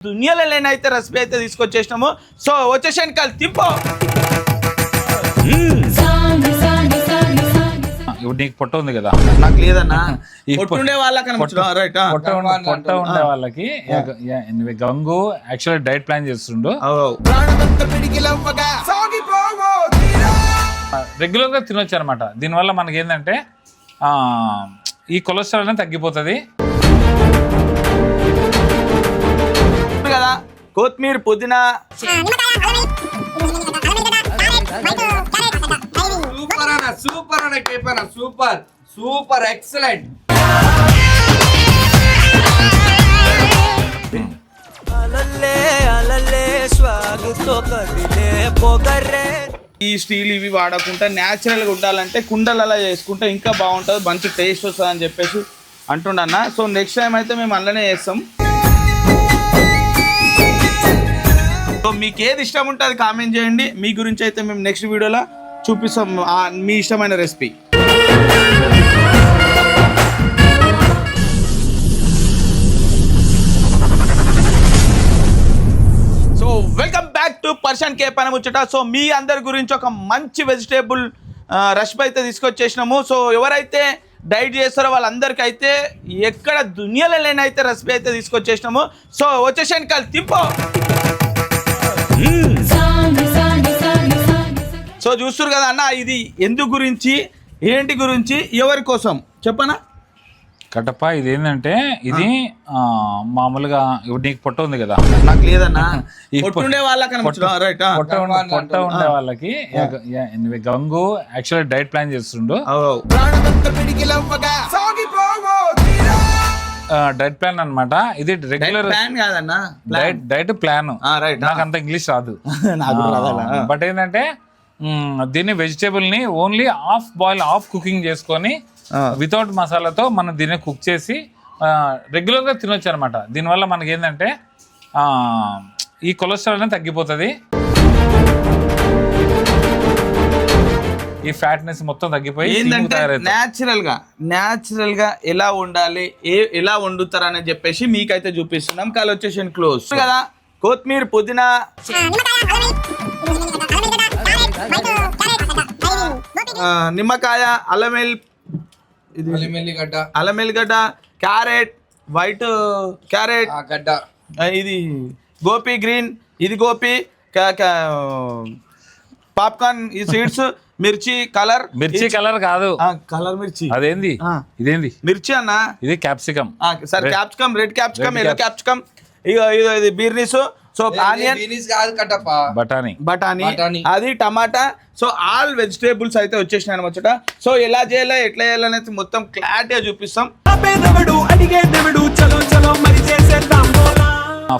దునియాలో లేనైతే recipe అయితే తీసుకొచ్చేసినాము. So వచ్చేసాను కాదు తింపో. ఇప్పుడు నీకు పొట్ట ఉంది కదా, నాకు లేదన్నా. పొట్టుండే వాళ్ళకి పొట్ట ఉండే వాళ్ళకి గంగు యాక్చువల్లీ డైట్ ప్లాన్ చేస్తుండు. రెగ్యులర్ గా తినొచ్చు అనమాట. దీనివల్ల మనకి ఏంటంటే ఈ కొలెస్ట్రాల్ అనేది తగ్గిపోతుంది కదా. కొత్తిమీర, పుదీనా, సూపర్ అన్న కేపన, సూపర్ సూపర్ ఎక్సలెంట్. ఈ స్టీల్ ఇవి వాడకుండా న్యాచురల్ గా ఉండాలంటే కుండలలో చేసుకుంటే ఇంకా బాగుంటుంది, మంచి టేస్ట్ వస్తుంది అని చెప్పేసి అంటుండన్న. సో నెక్స్ట్ టైం అయితే మేము అందులోనే చేస్తాం. సో మీకు ఏది ఇష్టం ఉంటే అది కామెంట్ చేయండి. మీ గురించి అయితే మేము నెక్స్ట్ వీడియోలో చూపిస్తాం మీ ఇష్టమైన recipe. So welcome back to పర్సన్ కే పని ముచ్చట. సో మీ అందరి గురించి ఒక మంచి వెజిటేబుల్ రెసిపీ అయితే తీసుకొచ్చేసినాము. సో ఎవరైతే డైట్ చేస్తారో వాళ్ళందరికీ అయితే ఎక్కడ దునియాలో లేనైతే రెసిపీ అయితే తీసుకొచ్చేసినాము. సో వచ్చేసాను కాదు తింపో. సో చూస్తారు కదా అన్న, ఇది ఎందుకు గురించి, ఏంటి గురించి, ఎవరి కోసం చెప్పనా కట్టప్ప. ఇది ఏంటంటే ఇది మామూలుగా ఇప్పుడు నీకు పొట్ట ఉంది కదా, నాకు లేదన్నా. పొట్ట ఉండే వాళ్ళకి గంగు యాక్చువల్లీ డైట్ ప్లాన్ చేస్తుండు. డైట్ ప్లాన్ అన్నమాట. ఇది రెగ్యులర్ డైట్ ప్లాన్. నాకు అంత ఇంగ్లీష్ రాదు బట్ ఏంటంటే దీన్ని వెజిటేబుల్ ని ఓన్లీ హాఫ్ కుకింగ్ చేసుకొని వితౌట్ మసాలాతో మనం దీన్ని కుక్ చేసి రెగ్యులర్ గా తినొచ్చు అనమాట. దీనివల్ల మనకి ఏంటంటే ఈ కొలెస్ట్రాల్ అనేది తగ్గిపోతుంది, ఈ ఫ్యాట్నెస్ మొత్తం తగ్గిపోయి న్యాచురల్ గా ఎలా ఉండాలి, ఎలా వండుతారు అని చెప్పేసి మీకైతే చూపిస్తున్నాం. కాల్ వచ్చేసి క్లోజ్ కదా. కొత్తిమీర, పుదీనా, నిమ్మకాయ, అల్లం వెల్లిగడ్డ, క్యారెట్, వైట్ క్యారెట్ గడ్డ, ఇది గోపి గ్రీన్, ఇది గోపి, పాప్కార్న్, ఈ సీడ్స్, మిర్చి కలర్ కాదు, కలర్ మిర్చి. అదేంది ఇదేంది మిర్చి అన్న, ఇది capsicum. Sir capsicum, red capsicum, yellow capsicum, ఇది బీర్నీస్. సో ఆనియన్, బఠానీ, అది టమాటా. సో ఆల్ వెజిటేబుల్స్ అయితే వచ్చేసినాయి అనమాట. సో ఎలా చేయాలి, ఎట్లా చేయాలనేది మొత్తం క్లారిటీగా చూపిస్తాం.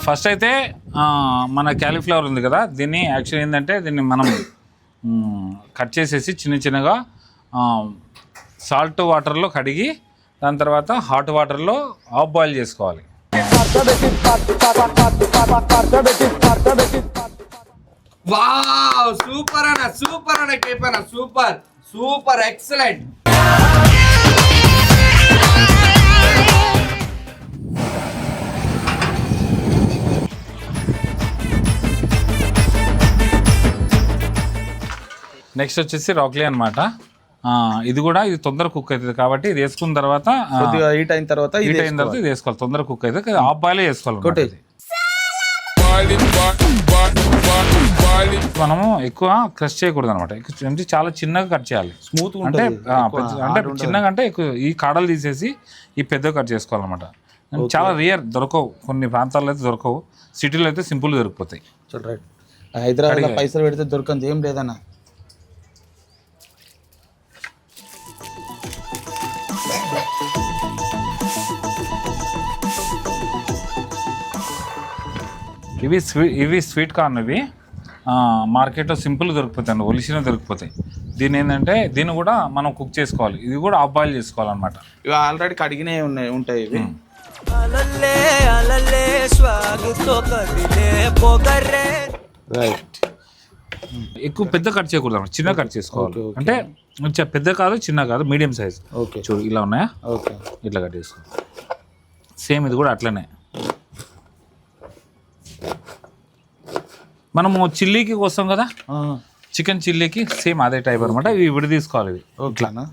ఫస్ట్ అయితే మన క్యాలీఫ్లవర్ ఉంది కదా, దీన్ని యాక్చువల్లీ ఏంటంటే దీన్ని మనం కట్ చేసేసి చిన్నగా సాల్ట్ వాటర్లో కడిగి దాని తర్వాత హాట్ వాటర్లో హాఫ్ బాయిల్ చేసుకోవాలి. వావ్, సూపర్ అన్న కేపన, సూపర్ సూపర్ ఎక్సలెంట్. నెక్స్ట్ వచ్చేసి రాక్లీ అనమాట. ఇది కూడా ఇది తొందర కుక్ అవుతుంది కాబట్టి ఇది వేసుకున్న తర్వాత హీట్ అయిన తర్వాత ఇది వేసుకోవాలి. తొందర కుక్ అవుతుంది, హాఫ్ బాయిల్ వేసుకోవాలి. మనము ఎక్కువ క్రష్ చేయకూడదు అనమాట, అంటే చాలా చిన్నగా కట్ చేయాలి. స్మూత్ అంటే చిన్నగా అంటే ఎక్కువ ఈ కాడలు తీసేసి ఈ పెద్దగా కట్ చేసుకోవాలన్నమాట. చాలా రేర్, దొరకవు, కొన్ని ప్రాంతాల్లో అయితే దొరకవు, సిటీలో అయితే సింపుల్ దొరికిపోతాయి. హైదరాబాద్ పైసలు పెడితే దొరకంది ఏం లేదన్నా. ఇవి స్వీట్ కార్న్. ఇవి మార్కెట్లో సింపుల్ దొరికిపోతాయి, ఒలిసిన దొరికిపోతాయి. దీని ఏంటంటే దీన్ని కూడా మనం కుక్ చేసుకోవాలి. ఇది కూడా హాఫ్ బాయిల్ చేసుకోవాలన్నమాట. ఇవి ఆల్రెడీ కడిగినే ఉంటాయి ఇవి. రైట్. ఎక్కువ పెద్ద కట్ చేయకూడదు అన్నమాట, చిన్న కట్ చేసుకోవాలి. అంటే పెద్ద కాదు, చిన్న కాదు, మీడియం సైజ్. చూడు ఇలా ఉన్నాయా, ఇట్లా కట్ చేసుకోవాలి. సేమ్ ఇది కూడా అట్లనే. మనము చిల్లీకి కోసం కదా, చికెన్ చిల్లీకి సేమ్ అదే టైప్ అనమాట. ఇవి విడి తీసుకోవాలి. ఇవి ఓకేనా,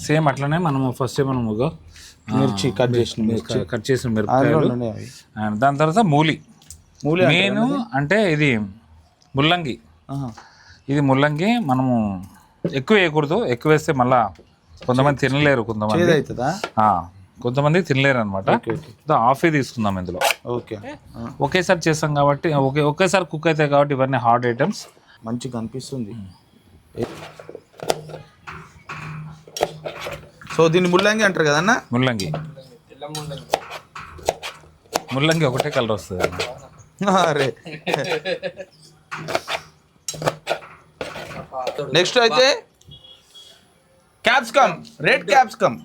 సేమ్ అట్లనే మనము ఫస్ట్ మనము మిర్చి కట్ చేసిన మిరపకాయలు అండ్ దాని తర్వాత మూలి మెయిన్ అంటే ఇది ముల్లంగి. ఇది ముల్లంగి మనము ఎక్కువ వేయకూడదు, ఎక్కువ వేస్తే మళ్ళా కొంతమంది తినలేరు, కొంతమంది తినలేరు అనమాట. హాఫే తీసుకుందాం ఇందులో. ఒకేసారి చేస్తాం కాబట్టి ఒకేసారి కుక్ అవుతాయి కాబట్టి ఇవన్నీ హార్డ్ ఐటమ్స్ మంచిగా అనిపిస్తుంది. సో దీన్ని ముల్లంగి అంటారు కదన్నా. ముల్లంగి ఒకటే కలర్ వస్తుంది. అరే నెక్స్ట్ అయితే క్యాప్సికమ్, రెడ్ క్యాప్సికమ్.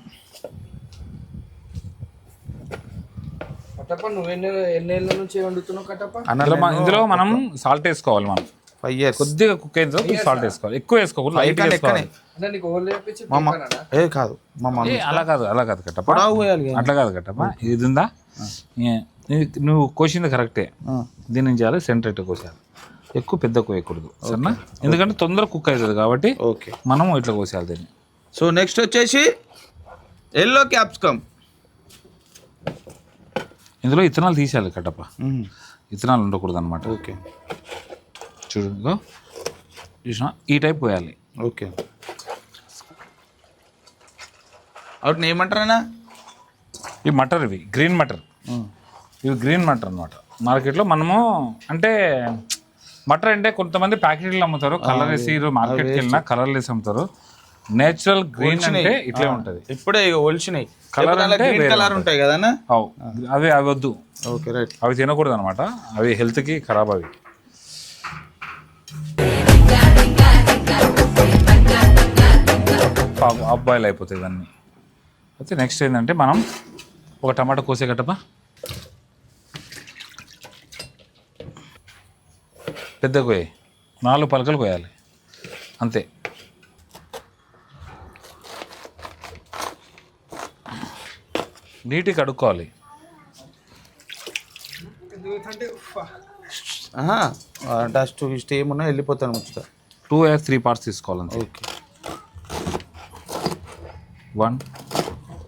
ఇందులో మనం సాల్ట్ వేసుకోవాలి. మనం కొద్దిగా కుక్ అయిన తర్వాత సాల్ట్ వేసుకోవాలి, ఎక్కువ వేసుకోకూడదు, లైట్ వేసుకోవాలి. కాదు అలా కాదు కట్టప్ప, అట్లా కాదు కట్టప్ప. ఇది ఉందా, నువ్వు కోసింది కరెక్టే. దీని నుంచి చేయాలి సెంటర్ ఇట్లా కోసేయాలి, ఎక్కువ పెద్ద కోయకూడదు సరేనా, ఎందుకంటే తొందరగా కుక్ అవుతుంది కాబట్టి మనం ఇట్లా కోసేయాలి దీన్ని. సో నెక్స్ట్ వచ్చేసి ఎల్లో క్యాప్సికమ్. ఇందులో ఇత్తనాలు తీసేయాలి కట్టప్ప, ఇత్తనాలు ఉండకూడదు అనమాట. ఓకే చూడు, చూసినా ఈ టైప్ పోయాలి. ఓకే అవుట్ ఏమంటారా ఈ మటర్, ఇవి గ్రీన్ మటర్, ఇవి గ్రీన్ మటర్ అనమాట. మార్కెట్లో మనము అంటే మటర్ అంటే కొంతమంది ప్యాకెట్లు అమ్ముతారు, కలర్ వేసి మార్కెట్కి వెళ్ళినా కలర్ వేసి అమ్ముతారు. నేచురల్ గ్రీన్ అంటే ఇట్లే ఉంటది. ఇప్పుడే ఒలిచినాయి కలర్ అంటే కలర్ ఉంటాయి కదా అవి వద్దు. ఓకే రైట్, అవి తినకూడదు అనమాట, అవి హెల్త్కి ఖరాబ్. అవి హాఫ్ బాయిల్ అయిపోతాయి ఇవన్నీ. అయితే నెక్స్ట్ ఏంటంటే మనం ఒక టమాటా కోసే కట్టపా, పెద్ద కోయి 4 పలకలు కోయాలి అంతే. నీట్గా కడుక్కోవాలి. డస్ట్ ఇష్ట ఏమున్నా వెళ్ళిపోతాను ముచ్చట. 2 or 3 parts తీసుకోవాలి అంతే. Okay 1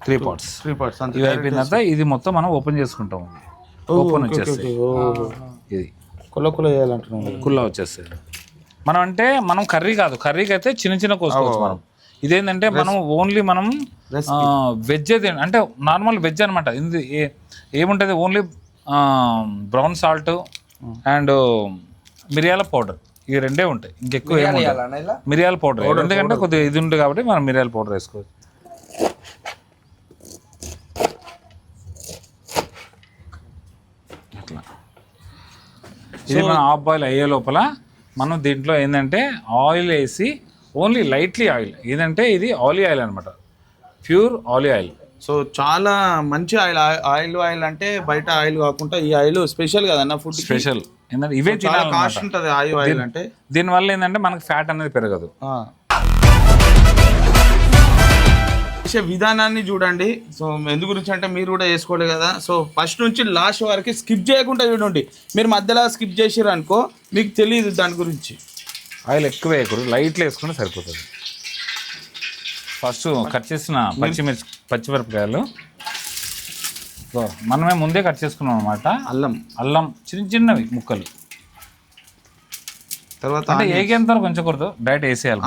3 parts. ఇవి అయిపోయిన తర్వాత ఇది మొత్తం మనం ఓపెన్ చేసుకుంటాం. ఓపెన్ వచ్చేస్తాయి, ఇది కుల్ల చేయాలంటున్నాం, కుల్ల వచ్చేస్తాయి. మనం అంటే మనం కర్రీ కాదు, కర్రీకి అయితే చిన్న కోసుకోవచ్చు మనం. ఇదేంటంటే మనం ఓన్లీ మనం వెజ్ అంటే నార్మల్ వెజ్ అనమాట. ఇది ఏముంటుంది, ఓన్లీ బ్రౌన్ సాల్ట్ అండ్ మిరియాల పౌడర్, ఇవి రెండే ఉంటాయి, ఇంకెక్కువ ఏముంటాయి. మిరియాల పౌడర్ ఎందుకంటే కొద్దిగా ఇది ఉంటుంది కాబట్టి మనం మిరియాల పౌడర్ వేసుకోవచ్చు. అట్లా ఇది మనం హాఫ్ బాయిల్ అయ్యే లోపల మనం దీంట్లో ఏంటంటే ఆయిల్ వేసి, ఓన్లీ లైట్లీ ఆయిల్, ఏదంటే ఇది ఆలివ్ ఆయిల్ అనమాట, ప్యూర్ ఆలివ్ ఆయిల్. సో చాలా మంచి ఆయిల్ అంటే బయట ఆయిల్ కాకుండా ఈ ఆయిల్ స్పెషల్ కదన్న, ఫుడ్ స్పెషల్. ఏంటంటే ఇవే తినాలి, కాస్ట్ ఉంటుంది ఆయిల్ అంటే. దీనివల్ల ఏంటంటే మనకు ఫ్యాట్ అనేది పెరగదు. చేసే విధానాన్ని చూడండి. సో ఎందు గురించి అంటే మీరు కూడా వేసుకోలేదు కదా. సో ఫస్ట్ నుంచి లాస్ట్ వరకు స్కిప్ చేయకుండా చూడండి. మీరు మధ్యలో స్కిప్ చేసారు అనుకో మీకు తెలియదు దాని గురించి. ఆయిల్ ఎక్కువ వేయకూడదు, లైట్లో వేసుకుంటే సరిపోతుంది. ఫస్ట్ కట్ చేసిన పచ్చిమిరపకాయలు మనమే ముందే కట్ చేసుకున్నాం అనమాట. అల్లం చిన్నవి ముక్కలు. తర్వాత అంటే ఏగేంత వరకు ఉంచకూడదు, డైరెక్ట్ వేసేయాలి.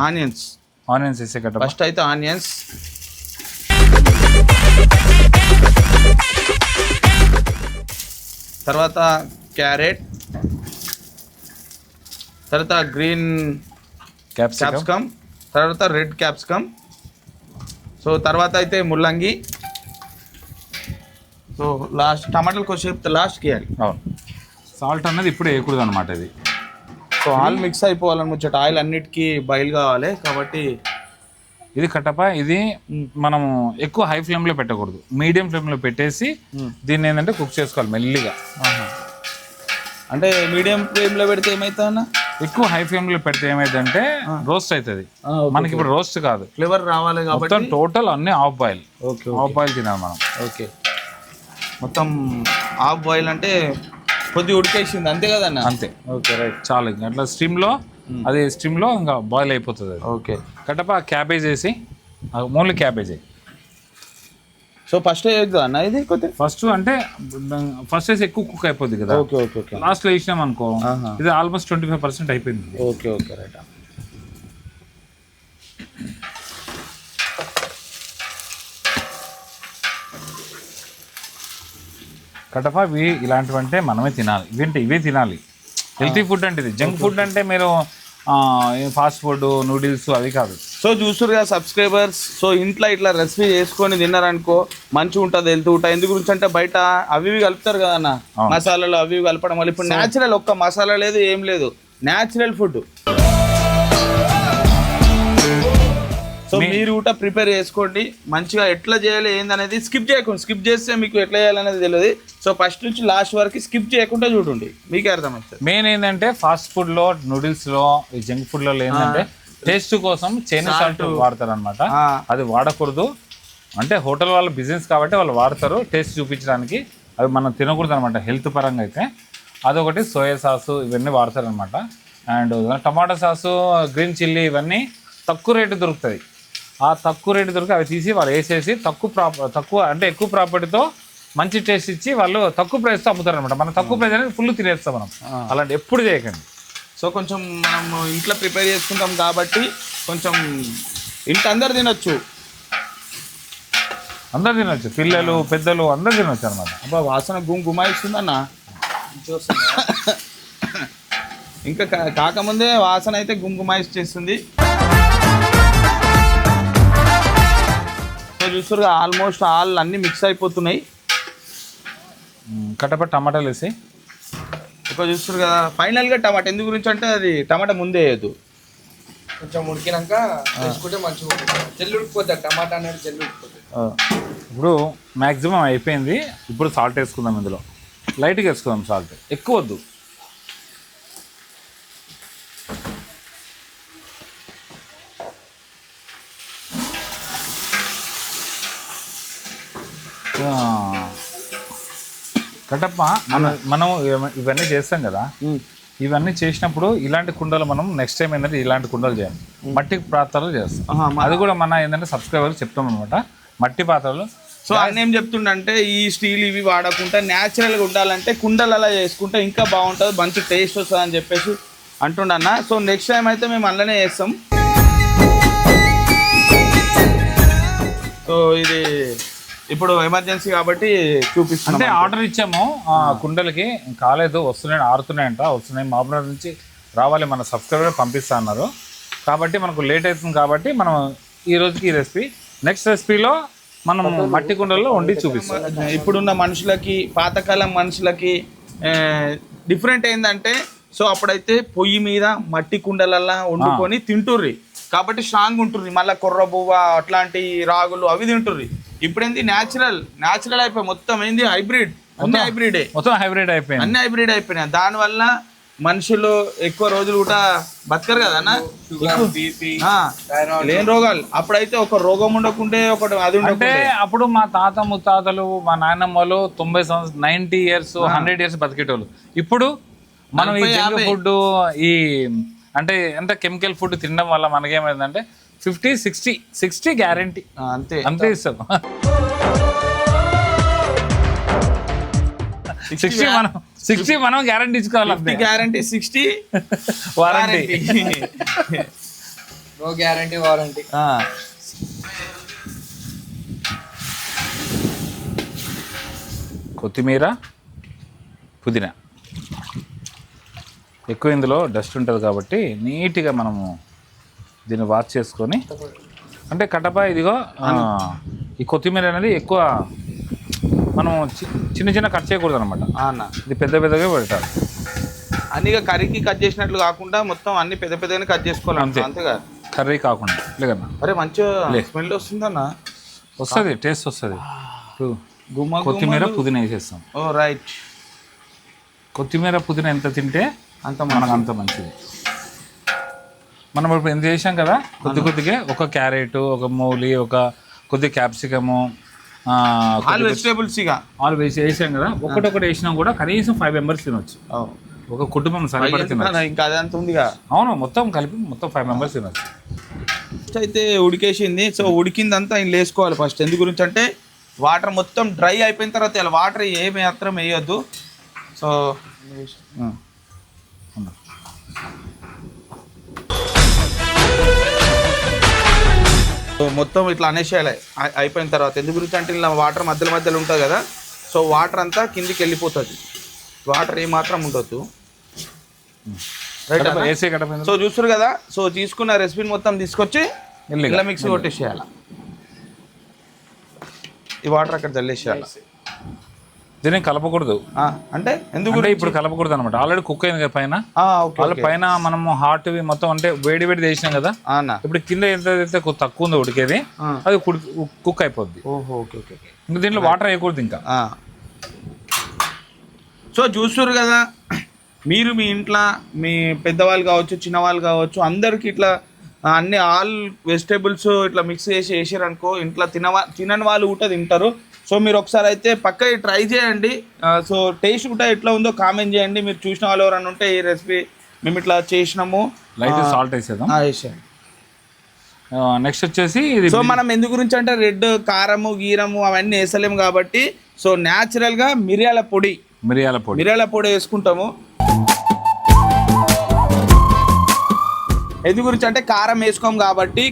ఆనియన్స్ వేసే కట్ట. ఫస్ట్ అయితే ఆనియన్స్, తర్వాత క్యారెట్, తర్వాత గ్రీన్ క్యాప్సికమ్, తర్వాత రెడ్ క్యాప్సికమ్, సో తర్వాత అయితే ముల్లంగి. సో లాస్ట్ టమాటాలు కొంచెం లాస్ట్కి వేయాలి. అవును, సాల్ట్ అనేది ఇప్పుడు వేయకూడదు అనమాట. ఇది సో ఆయిల్ మిక్స్ అయిపోవాలని ముచ్చట, ఆయిల్ అన్నిటికీ బాయిల్ కావాలి కాబట్టి ఇది కట్టప. ఇది మనము ఎక్కువ హై ఫ్లేమ్లో పెట్టకూడదు, మీడియం ఫ్లేమ్లో పెట్టేసి దీన్ని ఏంటంటే కుక్ చేసుకోవాలి మెల్లిగా. అంటే మీడియం ఫ్లేమ్లో పెడితే ఏమవుతుందన్న, ఎక్కువ హై ఫ్లేమ్లో పెడితే ఏమైందంటే రోస్ట్ అవుతుంది. మనకి ఇప్పుడు రోస్ట్ కాదు, ఫ్లేవర్ రావాలి కాబట్టి టోటల్ అన్ని హాఫ్ బాయిల్. ఆఫ్ బాయిల్ తినాలి మనం. ఓకే, మొత్తం హాఫ్ బాయిల్ అంటే కొద్దిగా ఉడికేసింది అంతే కదన్న? అంతే. ఓకే రైట్, చాలు. ఇంకా అట్లా స్టీమ్లో అది స్టీమ్లో ఇంకా బాయిల్ అయిపోతుంది అది. ఓకే. కట్టప క్యాబేజ్ వేసి, ఓన్లీ క్యాబేజ్. సో ఫస్ట్ వేయద్దు అన్న ఇది కొద్దిగా? ఫస్ట్ అంటే ఫస్ట్ వేసి ఎక్కువ కుక్ అయిపోద్ది కదా. Okay okay okay. లాస్ట్లో వేసినాం అనుకో, ఇది ఆల్మోస్ట్ 25% అయిపోయింది. Okay okay right. కటప ఇలాంటివంటే మనమే తినాలి. ఇవే తినాలి. హెల్తీ ఫుడ్ అంటే ఇది. జంక్ ఫుడ్ అంటే మీరు ఫాస్ట్ ఫుడ్, నూడిల్స్ అవి కాదు. సో చూస్తారు కదా సబ్స్క్రైబర్స్, సో ఇంట్లో ఇట్లా రెసిపీ చేసుకొని తిన్నారనుకో మంచిగా ఉంటుంది, హెల్త్ ఉంటుంది. ఎందు గురించి అంటే బయట అవి కలుపుతారు కదా అన్న, మసాలాలు అవి కలపడం వల్ల. ఇప్పుడు న్యాచురల్, ఒక్క మసాలా లేదు, ఏం లేదు, న్యాచురల్ ఫుడ్. సో మీరు కూడా ప్రిపేర్ చేసుకోండి మంచిగా. ఎట్లా చేయాలి ఏందనేది స్కిప్ చేయకుండా, స్కిప్ చేస్తే మీకు ఎట్లా చేయాలనేది తెలియదు. సో ఫస్ట్ నుంచి లాస్ట్ వరకు స్కిప్ చేయకుండా చూడండి, మీకే అర్థమవుతుంది. మెయిన్ ఏంటంటే ఫాస్ట్ ఫుడ్లో, నూడిల్స్లో, ఈ జంక్ ఫుడ్లో ఏంటంటే టేస్ట్ కోసం చైనా సాల్ట్ వాడతారు అనమాట. అది వాడకూడదు. అంటే హోటల్ వాళ్ళ బిజినెస్ కాబట్టి వాళ్ళు వాడతారు టేస్ట్ చూపించడానికి. అవి మనం తినకూడదు అనమాట హెల్త్ పరంగా అయితే. అదొకటి. సోయా సాసు ఇవన్నీ వాడతారు అనమాట. And tomato sauce, green chilli ఇవన్నీ తక్కువ రేటు దొరుకుతుంది. ఆ తక్కువ రేటు దొరికి అవి తీసి వాళ్ళు వేసేసి తక్కువ అంటే ఎక్కువ ప్రాపర్టీతో మంచి టేస్ట్ ఇచ్చి వాళ్ళు తక్కువ ప్రైస్తో అమ్ముతారు అనమాట. మనం తక్కువ ప్రైస్ అనేది ఫుల్ తినేస్తాం మనం. అలాంటి ఎప్పుడు చేయకండి. సో కొంచెం మనం ఇంట్లో ప్రిపేర్ చేసుకుంటాం కాబట్టి కొంచెం ఇంట్లో అందరు తినొచ్చు, పిల్లలు పెద్దలు అందరు తినొచ్చు అనమాట. అబ్బా వాసన గుమాయిస్తుందన్న. ఇంకా కాకముందే వాసన అయితే గుమాయిస్తుంది. సో చూస్తారు ఆల్మోస్ట్ ఆల్ అన్నీ మిక్స్ అయిపోతున్నాయి. కట్టప టమాటాలు వేసి ఒక చూస్తారు కదా ఫైనల్గా టమాటా. ఎందు గురించి అంటే అది టమాటా ముందే వేయద్దు, కొంచెం ఉడికినాక వేసుకుంటే మంచిగా ఉంటుంది. జల్లు ఉడికిపోతుంది టమాటా అనేది, జల్లు ఉడికిపోతుంది. ఇప్పుడు మ్యాక్సిమం అయిపోయింది. ఇప్పుడు సాల్ట్ వేసుకుందాం. ఇందులో లైట్గా వేసుకుందాం సాల్ట్, ఎక్కువ వద్దు. కట్టప్ప మనం ఇవన్నీ చేస్తాం కదా, ఇవన్నీ చేసినప్పుడు ఇలాంటి కుండలు మనం నెక్స్ట్ టైం ఏంటంటే ఇలాంటి కుండలు చేయాలి. మట్టి పాత్రలు చేస్తాం. అది కూడా మన ఏంటంటే సబ్స్క్రైబర్ చెప్తాం అనమాట, మట్టి పాత్రలు. సో ఆయన ఏం చెప్తుండంటే ఈ స్టీల్ ఇవి వాడకుండా న్యాచురల్గా ఉండాలంటే కుండలు అలా చేసుకుంటే ఇంకా బాగుంటుంది, మంచి టేస్ట్ వస్తుంది అని చెప్పేసి అంటుండన్న. సో నెక్స్ట్ టైం అయితే మేము అందులోనే చేస్తాం. సో ఇది ఇప్పుడు ఎమర్జెన్సీ కాబట్టి చూపిస్తాం. అంటే ఆర్డర్ ఇచ్చాము కుండలకి, కాలేదు, వస్తున్నాయి, ఆరుతున్నాయంట, వస్తున్నాయి. మామూలు నుంచి రావాలి, మన సబ్స్క్రైబర్ పంపిస్తా అన్నారు. కాబట్టి మనకు లేట్ అవుతుంది కాబట్టి మనం ఈ రోజుకి ఈ రెసిపీ, నెక్స్ట్ రెసిపీలో మనం మట్టి కుండల్లో వండి చూపిస్తాం. ఇప్పుడున్న మనుషులకి, పాతకాలం మనుషులకి డిఫరెంట్ ఏంటంటే, సో అప్పుడైతే పొయ్యి మీద మట్టి కుండలల్లా వండుకొని తింటుర్రి కాబట్టి స్ట్రాంగ్ ఉంటుర్రి. మళ్ళీ కొర్ర బువ్వ అట్లాంటి రాగులు అవి తింటుర్రి. ఇప్పుడేంది న్యాచురల్ అయిపోయి మొత్తం ఏంది హైబ్రిడ్, అన్ని హైబ్రిడే, మొత్తం హైబ్రిడ్ అయిపోయింది, అన్ని హైబ్రిడ్ అయిపోయినాయి. దానివల్ల మనుషులు ఎక్కువ రోజులు కూడా బతకరు కదా అన్న, లేని రోగాలు. అప్పుడైతే ఒక రోగం ఉండకుంటే ఒకటి అది అంటే అప్పుడు మా తాత ముత్తాతలు, మా నాయనమ్మలు 90 సంవత్సరాలు, 90 years 100 years బతికేటోళ్ళు. ఇప్పుడు మనం ఈ జంక్ ఫుడ్, ఈ అంటే ఎంత కెమికల్ ఫుడ్ తినడం వల్ల మనకేమైందంటే 50, 60 గ్యారంటీ అంతే ఇస్తాం. 60 మనం గ్యారంటీ ఇచ్చుకోవాలి. Guarantee 60 warranty, no guarantee warranty. కొత్తిమీర, పుదీనా ఎక్కువ ఇందులో డస్ట్ ఉంటుంది కాబట్టి నీట్గా మనము దీన్ని వాష్ చేసుకొని, అంటే కట్టప ఇదిగో ఈ కొత్తిమీర అనేది ఎక్కువ మనం చిన్న కట్ చేయకూడదు అనమాట. ఇది పెద్దగా పెట్టాలి. అన్ని కర్రీకి కట్ చేసినట్లు కాకుండా మొత్తం అన్ని పెద్దగానే కట్ చేసుకోవాలి అంతేగా, కర్రీ కాకుండా. లేదన్నా అరే మంచిగా స్మెల్ వస్తుందన్న, వస్తుంది, టేస్ట్ వస్తుంది. కొత్తిమీర పుదీనా వేసేస్తాం. ఓ రైట్. కొత్తిమీర పుదీనా ఎంత తింటే మనకు అంత మంచిది. మనం ఇప్పుడు ఎంత చేసాం కదా, కొద్దిగా ఒక క్యారెట్, ఒక మూలి, ఒక కొద్ది క్యాప్సికము, ఆల్ వెజిటేబుల్స్ ఇక ఆల్ వేసాం కదా, ఒకటొకటి వేసినా కూడా కనీసం 5 మెంబర్స్ తినొచ్చు. ఒక కుటుంబం సరిపడ తినొచ్చు. ఇంకా అదంతా ఉందిగా. అవును, మొత్తం కలిపి మొత్తం 5 మెంబర్స్ తినొచ్చు. అయితే ఉడికేసింది. సో ఉడికిందంతా ఇందులో వేసుకోవాలి ఫస్ట్. ఎందు గురించి అంటే వాటర్ మొత్తం డ్రై అయిపోయిన తర్వాత ఇలా వాటర్ ఏమి మాత్రం వేయొద్దు. సో మొత్తం ఇట్లా అనేసేయాలి అయిపోయిన తర్వాత. ఎందు గురించి అంటే ఇలా వాటర్ మధ్యలో మధ్యలో ఉంటుంది కదా, సో వాటర్ అంతా కిందికి వెళ్ళిపోతుంది, వాటర్ ఏమాత్రం ఉండొద్దు. సో చూస్తారు కదా, సో తీసుకున్న రెసిపీని మొత్తం తీసుకొచ్చి ఇలా మిక్సీ కొట్టేసేయాలి. ఈ వాటర్ అక్కడ చల్లేసేయాలి. దీన్ని కలపకూడదు అంటే ఎందుకు ఇప్పుడు కలపకూడదు అనమాట, ఆల్రెడీ కుక్ అయింది కదా పైన. వాళ్ళ పైన మనము హాట్ మొత్తం అంటే వేడి వేడి చేసినాం కదా, ఇప్పుడు కింద ఎంతైతే తక్కువ ఉందో ఉడికేది అది కుక్ అయిపోద్ది. ఇంకా దీంట్లో వాటర్ వేయకూడదు ఇంకా. సో చూస్తారు కదా, మీరు మీ ఇంట్లో మీ పెద్దవాళ్ళు కావచ్చు చిన్నవాళ్ళు కావచ్చు అందరికి ఇట్లా అన్ని ఆల్ వెజిటేబుల్స్ ఇట్లా మిక్స్ చేసి వేసారనుకో, ఇంట్లో తినని వాళ్ళు కూడా తింటారు. సో మీరు ఒకసారి అయితే పక్క ట్రై చేయండి. సో టేస్ట్ కూడా ఎట్లా ఉందో కామెంట్ చేయండి. మీరు చూసిన వాళ్ళు ఎవరన్నా ఉంటే ఈ రెసిపీ మేము ఇట్లా చేసినాము. లైట్ సాల్ట్ వేసేద్దాం. నెక్స్ట్ వచ్చేసి సో మనం ఎందు గురించి అంటే రెడ్ కారము గీరము అవన్నీ వేసలేము కాబట్టి, సో న్యాచురల్గా మిరియాల పొడి వేసుకుంటాము. ఎందు గురించి అంటే కారం వేసుకోం కాబట్టి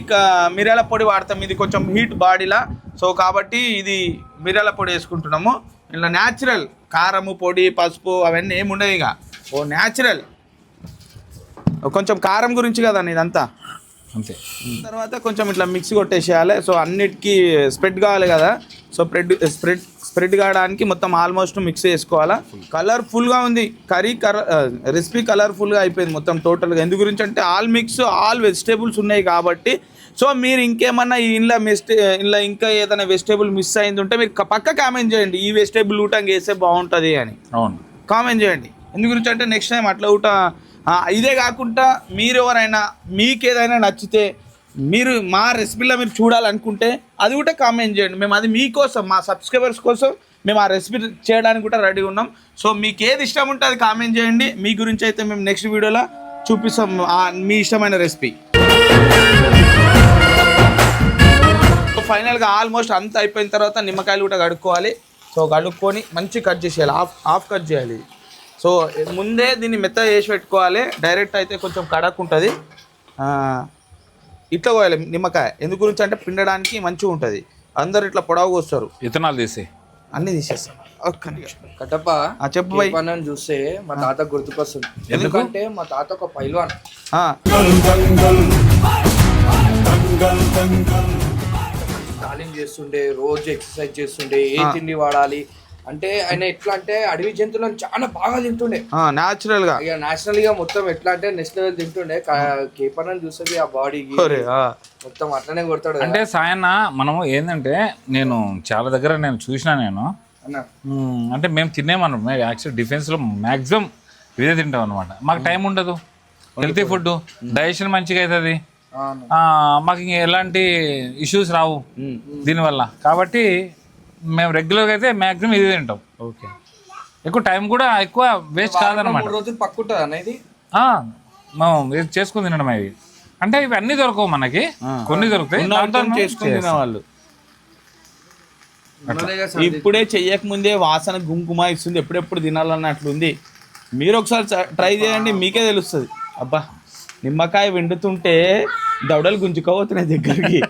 మిరియాల పొడి వాడతాం. ఇది కొంచెం హీట్ బాడీలా, సో కాబట్టి ఇది మిరియాల పొడి వేసుకుంటున్నాము. ఇలా న్యాచురల్ కారము పొడి పసుపు అవన్నీ ఏమి ఉండవు ఇక, ఓ న్యాచురల్. కొంచెం కారం గురించి కదండి ఇదంతా అంతే. తర్వాత కొంచెం ఇట్లా మిక్సీ కొట్టేసేయాలి. సో అన్నిటికీ స్ప్రెడ్ కావాలి కదా, సో స్ప్రెడ్ కావడానికి మొత్తం ఆల్మోస్ట్ మిక్స్ చేసుకోవాలా. కలర్ఫుల్గా ఉంది కర్రీ, రెసిపీ కలర్ఫుల్గా అయిపోయింది మొత్తం టోటల్గా. ఎందు గురించి అంటే ఆల్ వెజిటేబుల్స్ ఉన్నాయి కాబట్టి. సో మీరు ఇంకేమన్నా ఇంట్లో ఇంకా ఏదైనా వెజిటేబుల్ మిస్ అయింది ఉంటే మీరు పక్క కామెంట్ చేయండి, ఈ వెజిటేబుల్ ఊటంగా వేస్తే బాగుంటుంది అని కామెంట్ చేయండి. ఎందు గురించి అంటే నెక్స్ట్ టైం అట్లా ఊట. ఇదే కాకుండా మీరు ఎవరైనా మీకు ఏదైనా నచ్చితే మీరు మా రెసిపీలో మీరు చూడాలనుకుంటే అది కూడా కామెంట్ చేయండి. మేము అది మీకోసం మా సబ్స్క్రైబర్స్ కోసం మేము ఆ రెసిపీ చేయడానికి కూడా రెడీ ఉన్నాం. సో మీకు ఏది ఇష్టం ఉంటే అది కామెంట్ చేయండి. మీ గురించి అయితే మేము నెక్స్ట్ వీడియోలో చూపిస్తాం మీ ఇష్టమైన రెసిపీ. ఫైనల్గా ఆల్మోస్ట్ అంతా అయిపోయిన తర్వాత నిమ్మకాయలు కూడా కడుక్కోవాలి. సో కడుక్కొని మంచి కట్ చేసేయాలి, హాఫ్ కట్ చేయాలి. సో ముందే దీన్ని మెత్తగా చేసి పెట్టుకోవాలి, డైరెక్ట్ అయితే కొంచెం కడక్ ఉంటుంది. ఇట్లా పోయాలి నిమ్మకాయ. ఎందు గురించి అంటే పిండడానికి మంచిగా ఉంటుంది. అందరు ఇట్లా పొడవుగా వస్తారు. ఇతనాలు తీసి అన్నీ తీసేస్తాం. కట్టప్ప చెప్పు పని చూస్తే మా తాత గుర్తుకొస్తుంది. ఎందుకంటే మా తాత ఒక పైల్వాన్. తాలీం చేస్తుండే, రోజు ఎక్సర్సైజ్ చేస్తుండే, ఏ తిండి వాడాలి అంటే ఆయన ఎట్లా అంటే అడవి జంతువులను చాలా బాగా తింటుండే న్యాచురల్ గా మొత్తం ఎట్లా అంటే నెక్స్ట్ లెవెల్ తింటుండే. కేపన్ చూస్తుంది ఆ బాడీకి మొత్తం అట్లనే కొడతాడు. అంటే సాయన్న మనము ఏంటంటే నేను చాలా దగ్గర నేను చూసినా నేను అంటే మేము తినేమన్నాం యాక్చువల్ డిఫెన్స్లో మ్యాక్సిమం ఇదే తింటాం అనమాట. మాకు టైం ఉండదు, హెల్తీ ఫుడ్, డైజెషన్ మంచిగా అవుతుంది, మాకు ఇంక ఎలాంటి ఇష్యూస్ రావు దీనివల్ల. కాబట్టి మేము రెగ్యులర్గా అయితే మ్యాక్సిమం ఇది తింటాం. ఓకే, ఎక్కువ టైం కూడా ఎక్కువ వేస్ట్ కాదనమాట. 3 రోజులు పక్కుంటుంది అనేది మేము చేసుకుని తినడం. అవి అంటే ఇవి అన్నీ దొరకవు మనకి, కొన్ని దొరుకుతాయి చేసుకుని వాళ్ళు. ఇప్పుడే చెయ్యక ముందే వాసన గుంకుమ ఇస్తుంది, ఎప్పుడెప్పుడు తినాలన్నట్లుంది. మీరు ఒకసారి ట్రై చేయండి, మీకే తెలుస్తుంది. అబ్బా నిమ్మకాయ వెండుతుంటే దవడలు గుంజుకోబోతున్నాయి దగ్గరికి.